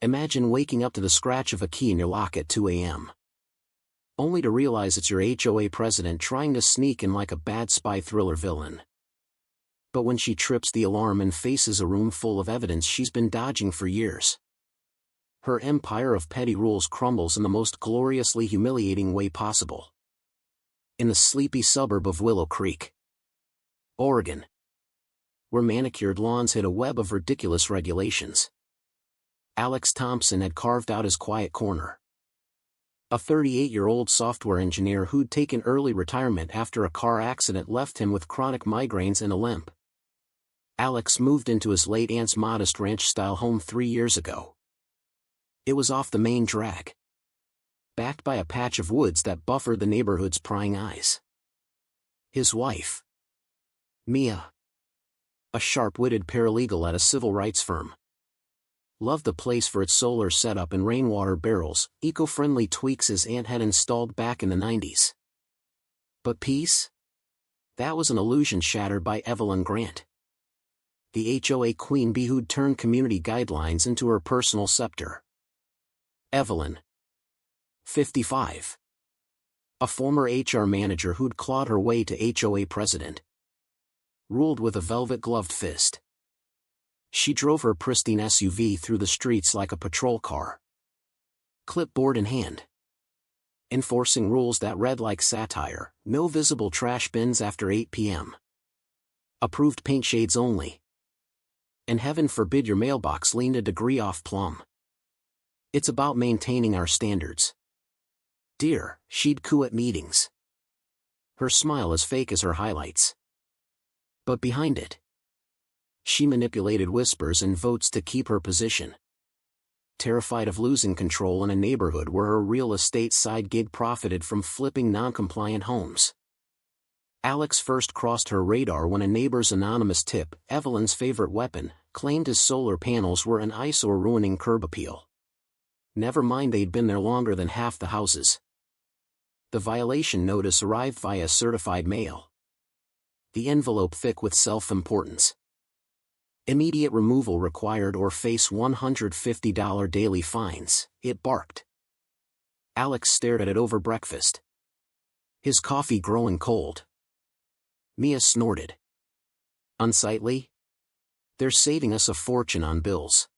Imagine waking up to the scratch of a key in your lock at 2 a.m. only to realize it's your HOA president trying to sneak in like a bad spy thriller villain. But when she trips the alarm and faces a room full of evidence she's been dodging for years, her empire of petty rules crumbles in the most gloriously humiliating way possible. In the sleepy suburb of Willow Creek, Oregon, where manicured lawns hid a web of ridiculous regulations, Alex Thompson had carved out his quiet corner. A 38-year-old software engineer who'd taken early retirement after a car accident left him with chronic migraines and a limp. Alex moved into his late aunt's modest ranch-style home 3 years ago. It was off the main drag, backed by a patch of woods that buffered the neighborhood's prying eyes. His wife, Mia, a sharp-witted paralegal at a civil rights firm, loved the place for its solar setup and rainwater barrels, eco-friendly tweaks his aunt had installed back in the 90s. But peace? That was an illusion shattered by Evelyn Grant, the HOA queen bee who'd turned community guidelines into her personal scepter. Evelyn, 55. A former HR manager who'd clawed her way to HOA president, ruled with a velvet-gloved fist. She drove her pristine SUV through the streets like a patrol car, clipboard in hand, enforcing rules that read like satire: no visible trash bins after 8 p.m. Approved paint shades only. And heaven forbid your mailbox leaned a degree off plumb. It's about maintaining our standards, dear, she'd coo at meetings. Her smile as fake as her highlights. But behind it, she manipulated whispers and votes to keep her position. Terrified of losing control in a neighborhood where her real estate side gig profited from flipping non-compliant homes. Alex first crossed her radar when a neighbor's anonymous tip, Evelyn's favorite weapon, claimed his solar panels were an eyesore ruining curb appeal. Never mind they'd been there longer than half the houses. The violation notice arrived via certified mail, the envelope thick with self-importance. Immediate removal required or face $150 daily fines, it barked. Alex stared at it over breakfast, his coffee growing cold. Mia snorted. Unsightly? They're saving us a fortune on bills.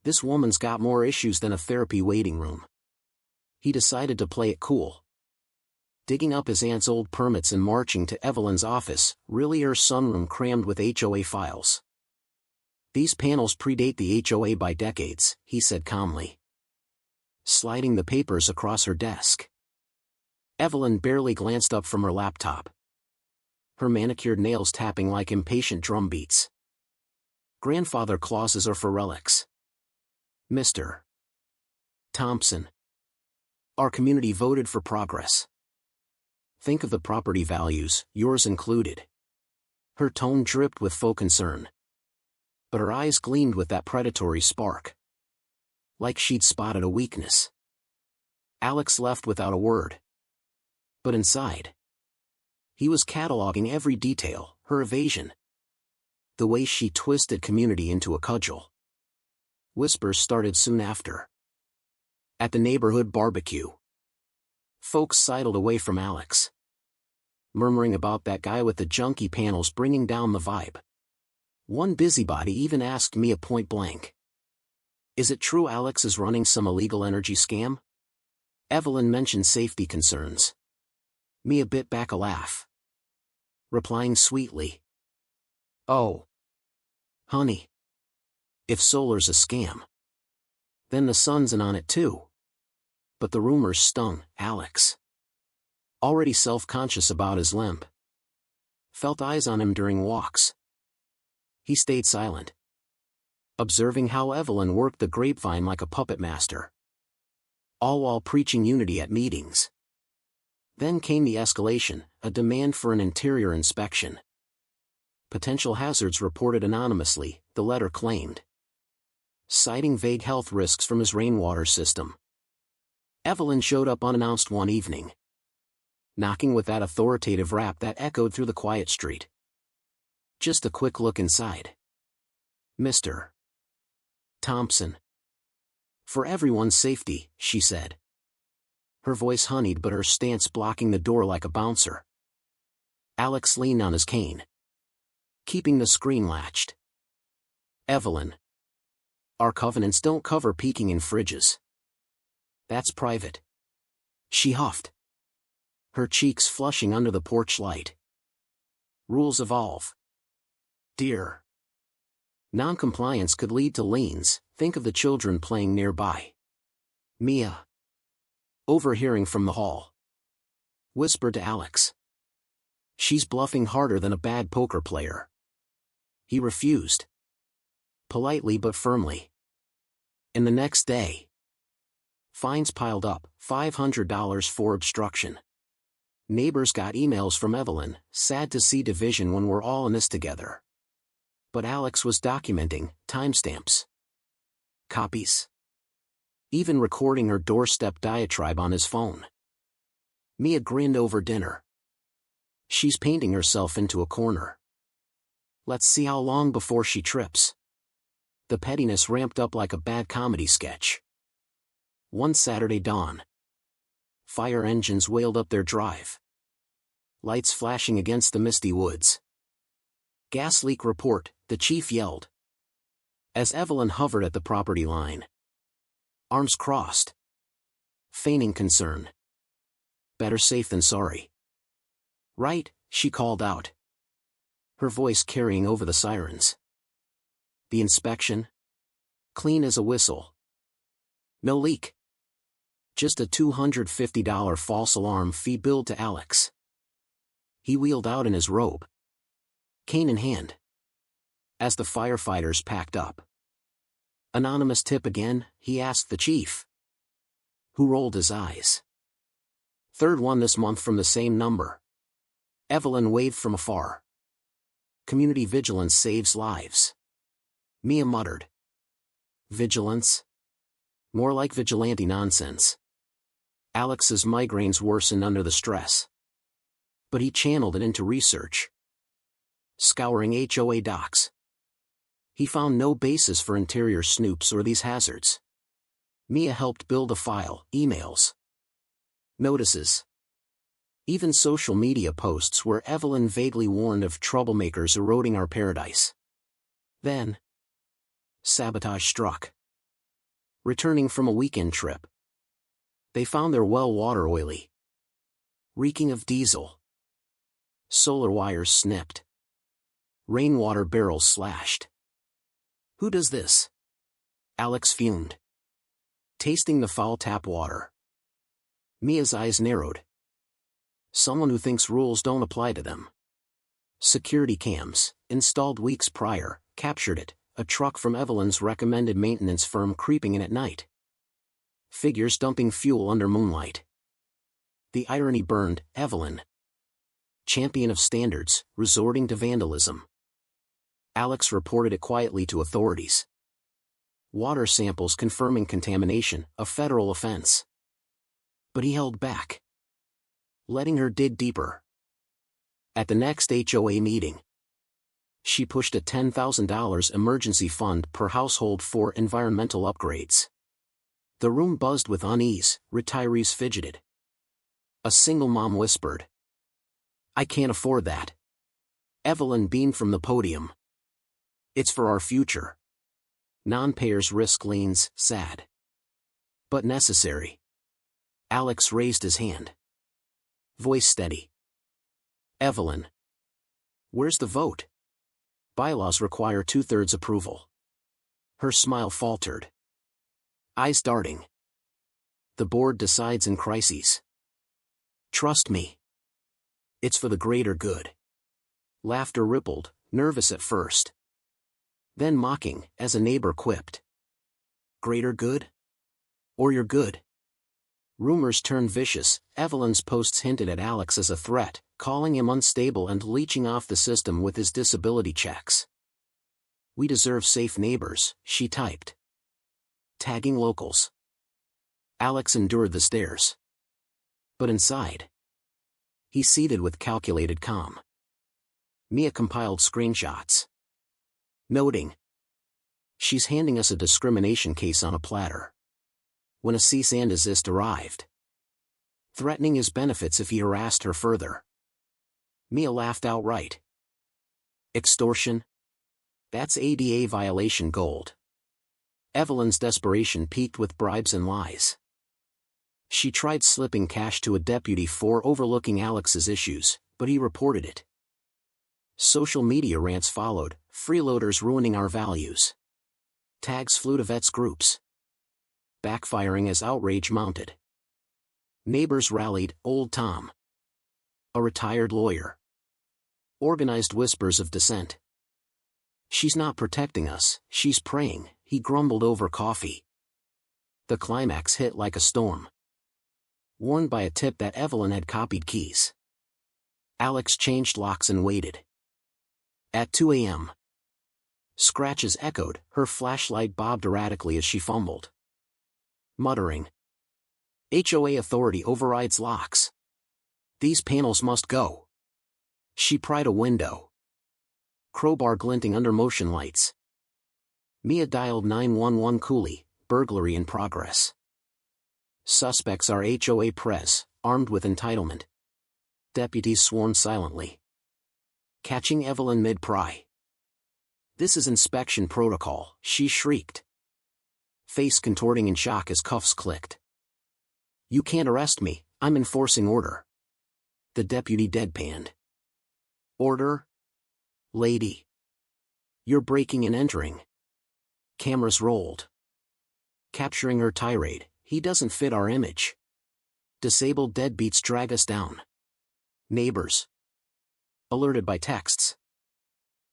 This woman's got more issues than a therapy waiting room. He decided to play it cool, digging up his aunt's old permits and marching to Evelyn's office, really her sunroom crammed with HOA files. These panels predate the HOA by decades, he said calmly, sliding the papers across her desk. Evelyn barely glanced up from her laptop, her manicured nails tapping like impatient drum beats. Grandfather clauses are for relics, Mr. Thompson. Our community voted for progress. Think of the property values, yours included. Her tone dripped with faux concern, but her eyes gleamed with that predatory spark, like she'd spotted a weakness. Alex left without a word. But inside, he was cataloging every detail: her evasion, the way she twisted community into a cudgel. Whispers started soon after. At the neighborhood barbecue, folks sidled away from Alex, murmuring about that guy with the junky panels bringing down the vibe. One busybody even asked Mia point blank, "Is it true Alex is running some illegal energy scam?" Evelyn mentioned safety concerns. Mia bit back a laugh, replying sweetly, "Oh, honey, if solar's a scam, then the sun's in on it too." But the rumors stung. Alex, already self-conscious about his limp, felt eyes on him during walks. He stayed silent, observing how Evelyn worked the grapevine like a puppet master, all while preaching unity at meetings. Then came the escalation, a demand for an interior inspection. Potential hazards reported anonymously, the letter claimed, citing vague health risks from his rainwater system. Evelyn showed up unannounced one evening, knocking with that authoritative rap that echoed through the quiet street. "Just a quick look inside, Mr. Thompson." For everyone's safety, she said. Her voice honeyed but her stance blocking the door like a bouncer. Alex leaned on his cane, keeping the screen latched. Evelyn. Our covenants don't cover peeking in fridges. That's private. She huffed, her cheeks flushing under the porch light. Rules evolve. Dear. Non-compliance could lead to liens, think of the children playing nearby. Mia, overhearing from the hall, whispered to Alex. She's bluffing harder than a bad poker player. He refused, politely but firmly. And the next day, fines piled up, $500 for obstruction. Neighbors got emails from Evelyn, sad to see division when we're all in this together. But Alex was documenting, timestamps, copies, even recording her doorstep diatribe on his phone. Mia grinned over dinner. She's painting herself into a corner. Let's see how long before she trips. The pettiness ramped up like a bad comedy sketch. One Saturday dawn. Fire engines wailed up their drive. Lights flashing against the misty woods. Gas leak report, the chief yelled. As Evelyn hovered at the property line. Arms crossed. Feigning concern. Better safe than sorry. Right, she called out, her voice carrying over the sirens. The inspection? Clean as a whistle. No leak. Just a $250 false alarm fee billed to Alex. He wheeled out in his robe, cane in hand, as the firefighters packed up. Anonymous tip again, he asked the chief, who rolled his eyes. Third one this month from the same number. Evelyn waved from afar. Community vigilance saves lives. Mia muttered. Vigilance? More like vigilante nonsense. Alex's migraines worsened under the stress. But he channeled it into research. Scouring HOA docs. He found no basis for interior snoops or these hazards. Mia helped build a file, emails, notices, even social media posts where Evelyn vaguely warned of troublemakers eroding our paradise. Then, sabotage struck. Returning from a weekend trip, they found their well water oily, reeking of diesel. Solar wires snipped. Rainwater barrels slashed. Who does this? Alex fumed, tasting the foul tap water. Mia's eyes narrowed. Someone who thinks rules don't apply to them. Security cams, installed weeks prior, captured it, a truck from Evelyn's recommended maintenance firm creeping in at night. Figures dumping fuel under moonlight. The irony burned, Evelyn, champion of standards, resorting to vandalism. Alex reported it quietly to authorities. Water samples confirming contamination, a federal offense. But he held back, letting her dig deeper. At the next HOA meeting, she pushed a $10,000 emergency fund per household for environmental upgrades. The room buzzed with unease, retirees fidgeted. A single mom whispered, I can't afford that. Evelyn beamed from the podium. It's for our future. Non-payers risk liens, sad. But necessary. Alex raised his hand. Voice steady. Evelyn. Where's the vote? Bylaws require 2/3 approval. Her smile faltered. Eyes darting. The board decides in crises. Trust me. It's for the greater good. Laughter rippled, nervous at first. Then mocking, as a neighbor quipped. Greater good? Or you're good? Rumors turned vicious. Evelyn's posts hinted at Alex as a threat, calling him unstable and leeching off the system with his disability checks. We deserve safe neighbors, she typed. Tagging locals. Alex endured the stares. But inside, he seethed with calculated calm. Mia compiled screenshots, noting, she's handing us a discrimination case on a platter. when a cease and desist arrived, threatening his benefits if he harassed her further. Mia laughed outright. Extortion? That's ADA violation gold. Evelyn's desperation peaked with bribes and lies. She tried slipping cash to a deputy for overlooking Alex's issues, but he reported it. Social media rants followed, freeloaders ruining our values. Tags flew to vets groups. Backfiring as outrage mounted. Neighbors rallied, Old Tom, a retired lawyer, organized whispers of dissent. She's not protecting us, she's preying, he grumbled over coffee. The climax hit like a storm. Warned by a tip that Evelyn had copied keys, Alex changed locks and waited. At 2 a.m. Scratches echoed, her flashlight bobbed erratically as she fumbled. Muttering, HOA authority overrides locks. These panels must go. She pried a window. Crowbar glinting under motion lights. Mia dialed 911 coolly, burglary in progress. Suspects are HOA pres, armed with entitlement. Deputies sworn silently. Catching Evelyn mid-pry. This is inspection protocol, she shrieked. Face contorting in shock as cuffs clicked. You can't arrest me, I'm enforcing order. The deputy deadpanned. Order? Lady. You're breaking and entering. Cameras rolled. Capturing her tirade, he doesn't fit our image. Disabled deadbeats drag us down. Neighbors. Alerted by texts.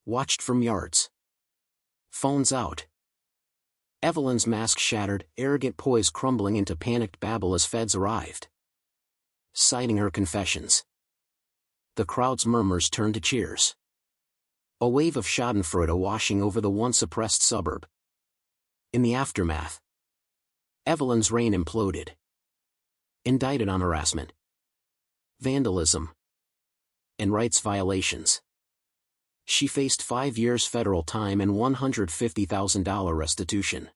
Watched from yards. Phones out. Evelyn's mask shattered, arrogant poise crumbling into panicked babble as feds arrived. Citing her confessions. The crowd's murmurs turned to cheers. A wave of schadenfreude washing over the once oppressed suburb. In the aftermath, Evelyn's reign imploded. Indicted on harassment, vandalism, and rights violations. She faced 5 years federal time and $150,000 restitution.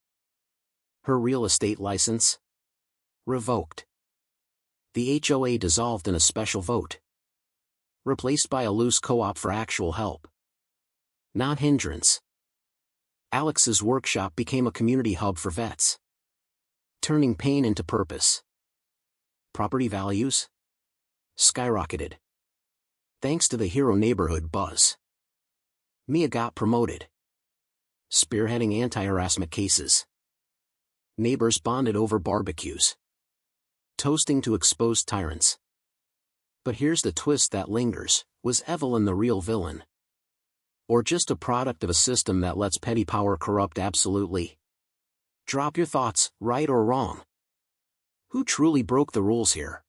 Her real estate license? Revoked. The HOA dissolved in a special vote. Replaced by a loose co-op for actual help. Not hindrance. Alex's workshop became a community hub for vets. Turning pain into purpose. Property values? Skyrocketed. Thanks to the hero neighborhood buzz. Mia got promoted. Spearheading anti-harassment cases. Neighbors bonded over barbecues. Toasting to exposed tyrants. But here's the twist that lingers, was Evelyn the real villain? Or just a product of a system that lets petty power corrupt absolutely? Drop your thoughts, right or wrong. Who truly broke the rules here?